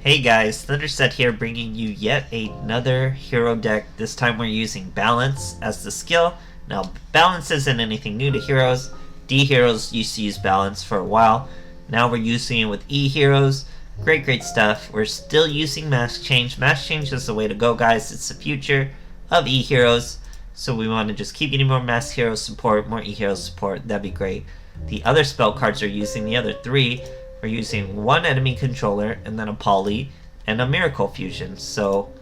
Hey guys, Thunderset here bringing you yet another hero deck. This time we're using Balance as the skill. Now, Balance isn't anything new to heroes. D heroes used to use Balance for a while. Now we're using it with E heroes. Great stuff. We're still using Mask Change. Mask Change is the way to go, guys. It's the future of E heroes. So we want to just keep getting more Mask Hero support, more E hero support. That'd be great. The other spell cards are using the other three. We're using one enemy controller, and then a poly, and a miracle fusion. So,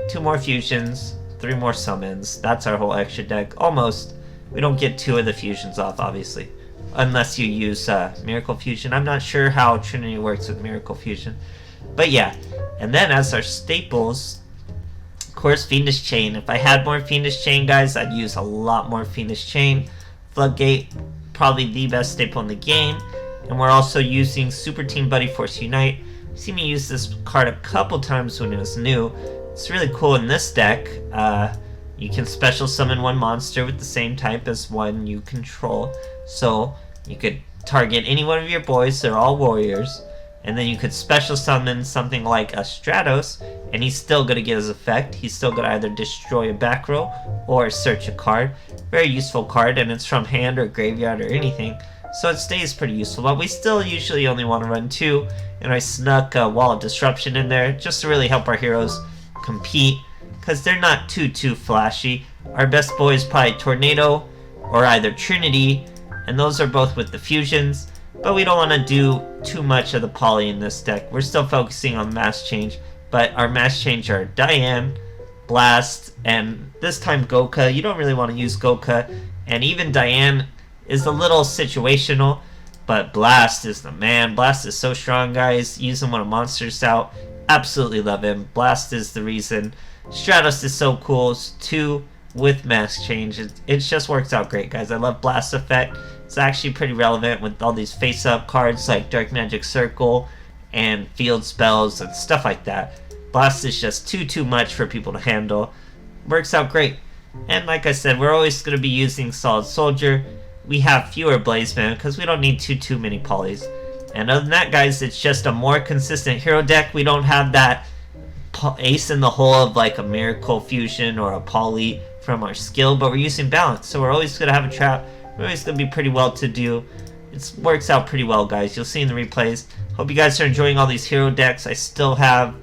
2 more fusions, 3 more summons. That's our whole extra deck. Almost. We don't get 2 of the fusions off, obviously. Unless you use miracle fusion. I'm not sure how Trinity works with miracle fusion. But yeah. And then as our staples, of course, Fiendish Chain. If I had more Fiendish Chain, guys, I'd use a lot more Fiendish Chain. Floodgate, probably the best staple in the game. And we're also using Super Team Buddy Force Unite. You've seen me use this card a couple times when it was new. It's really cool in this deck. You can special summon one monster with the same type as one you control. So you could target any one of your boys, they're all warriors. And then you could special summon something like a Stratos, and he's still going to get his effect. He's still going to either destroy a back row or search a card. Very useful card, and it's from hand or graveyard or anything. So it stays pretty useful, but we still usually only want to run 2, and I snuck a Wall of Disruption in there just to really help our heroes compete, because they're not too flashy. Our best boy is probably Tornado or either Trinity, and those are both with the fusions, but we don't want to do too much of the poly in this deck. We're still focusing on Mass Change, but our Mass Change are Diane, Blast, and this time Goka. You don't really want to use Goka, and even Diane is a little situational, but Blast is the man. Blast is so strong, guys. Use him when a monster's out. Absolutely love him. Blast is the reason. Stratos is so cool. It's 2 with Mask Change. It just works out great, guys. I love Blast effect. It's actually pretty relevant with all these face-up cards like Dark Magic Circle and field spells and stuff like that. Blast is just too much for people to handle. Works out great. And like I said, we're always going to be using Solid Soldier. We have fewer Blazeman because we don't need too many polys. And other than that, guys, it's just a more consistent hero deck. We don't have that ace in the hole of like a Miracle Fusion or a poly from our skill, but we're using Balance. So we're always going to have a trap. We're always going to be pretty well to do. It works out pretty well, guys. You'll see in the replays. Hope you guys are enjoying all these hero decks. I still have...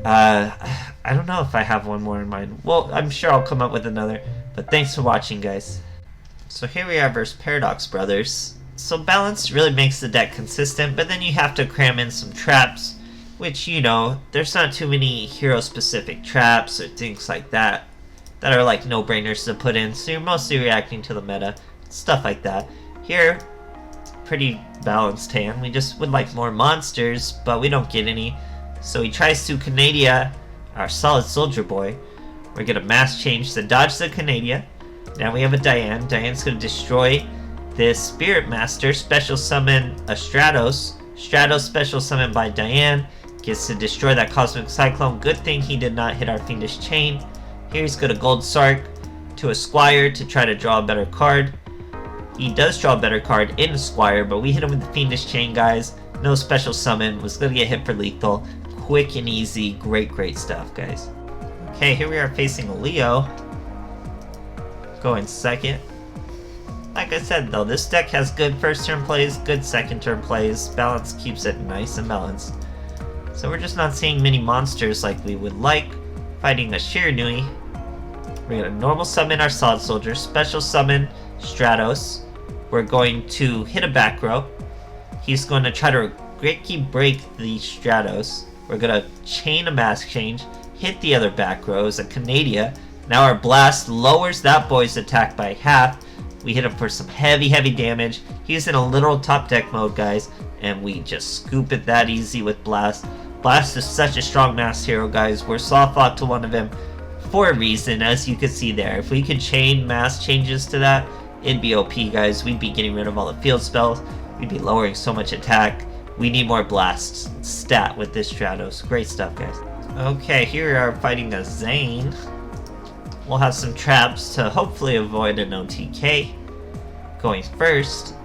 I don't know if I have one more in mind. Well, I'm sure I'll come up with another. But thanks for watching, guys. So here we are versus Paradox Brothers. So Balance really makes the deck consistent, but then you have to cram in some traps, which, you know, there's not too many hero-specific traps or things like that that are like no-brainers to put in, so you're mostly reacting to the meta, stuff like that. Here, pretty balanced hand. We just would like more monsters, but we don't get any. So he tries to Canadia, our Solid Soldier boy. We're gonna Mass Change to dodge the Canadia. Now we have a Diane. Diane's going to destroy this Spirit Master, special summon a Stratos. Stratos special summon by Diane. Gets to destroy that Cosmic Cyclone. Good thing he did not hit our Fiendish Chain. Here he's going to Gold Sark to a Squire to try to draw a better card. He does draw a better card in Squire, but we hit him with the Fiendish Chain, guys. No special summon. Was going to get hit for lethal. Quick and easy. Great stuff, guys. Okay, here we are facing a Leo. Going second. Like I said though, this deck has good first turn plays, good second turn plays. Balance keeps it nice and balanced. So we're just not seeing many monsters like we would like. Fighting a Shiranui. We're gonna normal summon our Solid Soldier, special summon Stratos. We're going to hit a back row. He's going to try to break the Stratos. We're gonna chain a Mask Change, hit the other back rows, a Canadia. Now our Blast lowers that boy's attack by half. We hit him for some heavy damage. He's in a literal top deck mode, guys, and we just scoop it that easy with Blast. Blast is such a strong mass hero, guys. We're soft locked to one of him for a reason, as you can see there. If we could chain Mass Changes to that, it'd be OP, guys. We'd be getting rid of all the field spells. We'd be lowering so much attack. We need more Blast stat with this Stratos. Great stuff, guys. Okay, here we are fighting a Zane. We'll have some traps to hopefully avoid an OTK. Going first,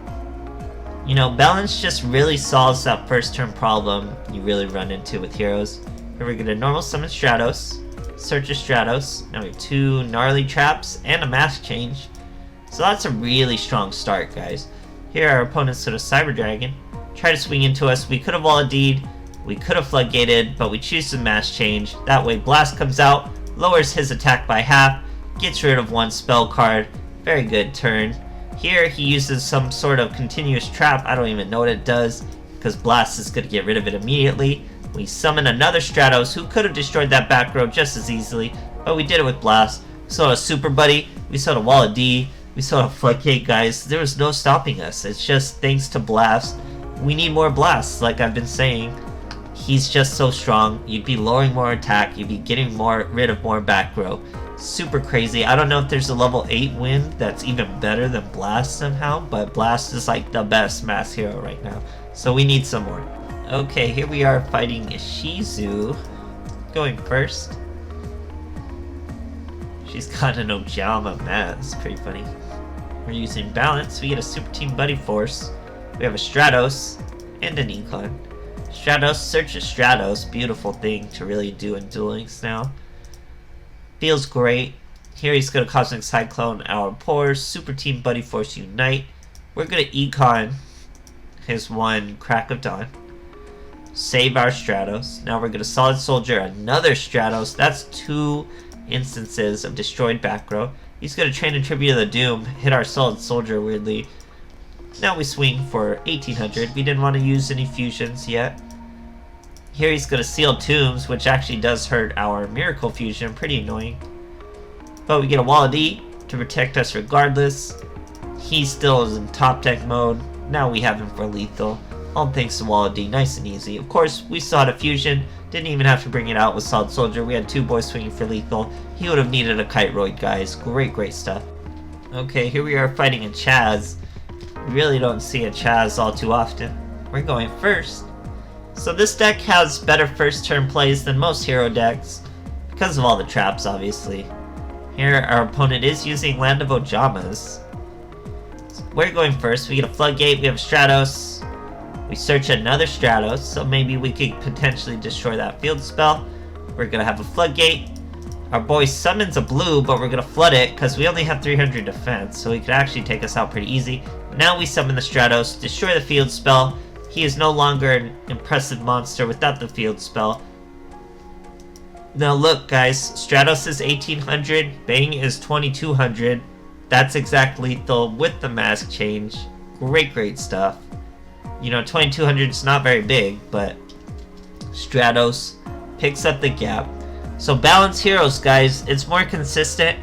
You know, balance just really solves that first turn problem you really run into with heroes. Here we're gonna normal summon Stratos, search a Stratos, now we have 2 gnarly traps and a mask change. So that's a really strong start, guys. Here our opponent's sort of Cyber Dragon. Try to swing into us. We could have Walladied, we could have Floodgated, but we choose the mask change. That way Blast comes out, lowers his attack by half, gets rid of 1 spell card. Very good turn. Here he uses some sort of continuous trap. I don't even know what it does, because Blast is going to get rid of it immediately. We summon another Stratos who could have destroyed that back row just as easily, but we did it with Blast. We saw a Super Buddy, we saw a Wall of D, we saw a Floodgate, guys. There was no stopping us. It's just thanks to Blast. We need more Blasts, like I've been saying. He's just so strong. You'd be lowering more attack, you'd be getting rid of more back row. Super crazy. I don't know if there's a level 8 win that's even better than Blast somehow, but Blast is like the best mass hero right now. So we need some more. Okay, here we are fighting Ishizu. Going first. She's got an Ojama mask. Pretty funny. We're using balance. We get a Super Team Buddy Force. We have a Stratos and an Econ. Stratos, search a Stratos. Beautiful thing to really do in Duel Links now. Feels great. Here he's going to Cosmic Cyclone our Pores. Super Team Buddy Force Unite. We're going to Econ his 1 Crack of Dawn. Save our Stratos. Now we're going to Solid Soldier another Stratos. That's 2 instances of destroyed back row. He's going to train a Tribute of the Doom. Hit our Solid Soldier weirdly. Now we swing for 1800. We didn't want to use any fusions yet. Here he's going to Seal Tombs, which actually does hurt our Miracle Fusion. Pretty annoying. But we get a Wall of D to protect us regardless. He still is in top deck mode. Now we have him for lethal. All thanks to Wall of D. Nice and easy. Of course, we still had a fusion. Didn't even have to bring it out with Solid Soldier. We had 2 boys swinging for lethal. He would have needed a Kite Roid, guys. Great stuff. Okay, here we are fighting a Chaz. We really don't see a Chaz all too often. We're going first. So this deck has better first turn plays than most hero decks, because of all the traps, obviously. Here our opponent is using Land of Ojamas. So we're going first. We get a Floodgate, we have a Stratos. We search another Stratos, so maybe we could potentially destroy that field spell. We're gonna have a Floodgate. Our boy summons a blue, but we're gonna flood it because we only have 300 defense, so he could actually take us out pretty easy. Now we summon the Stratos, destroy the field spell. He is no longer an impressive monster without the field spell. Now look, guys, Stratos is 1800, Bang is 2200. That's exact lethal with the mask change. Great stuff. You know, 2200 is not very big, but Stratos picks up the gap. So balance heroes, guys, it's more consistent.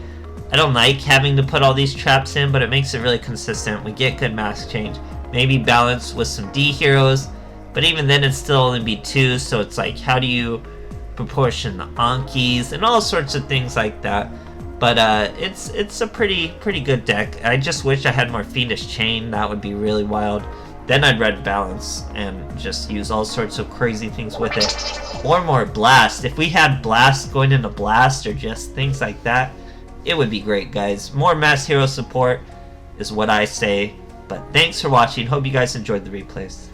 I don't like having to put all these traps in, but it makes it really consistent. We get good mask change. Maybe balance with some D heroes, but even then it'd still only be 2, so it's like, how do you proportion the Ankis and all sorts of things like that. But it's a pretty good deck. I just wish I had more Fiendish Chain. That would be really wild. Then I'd red balance and just use all sorts of crazy things with it. Or more Blast. If we had Blast going into Blast or just things like that, it would be great, guys. More mass hero support is what I say. But thanks for watching. Hope you guys enjoyed the replays.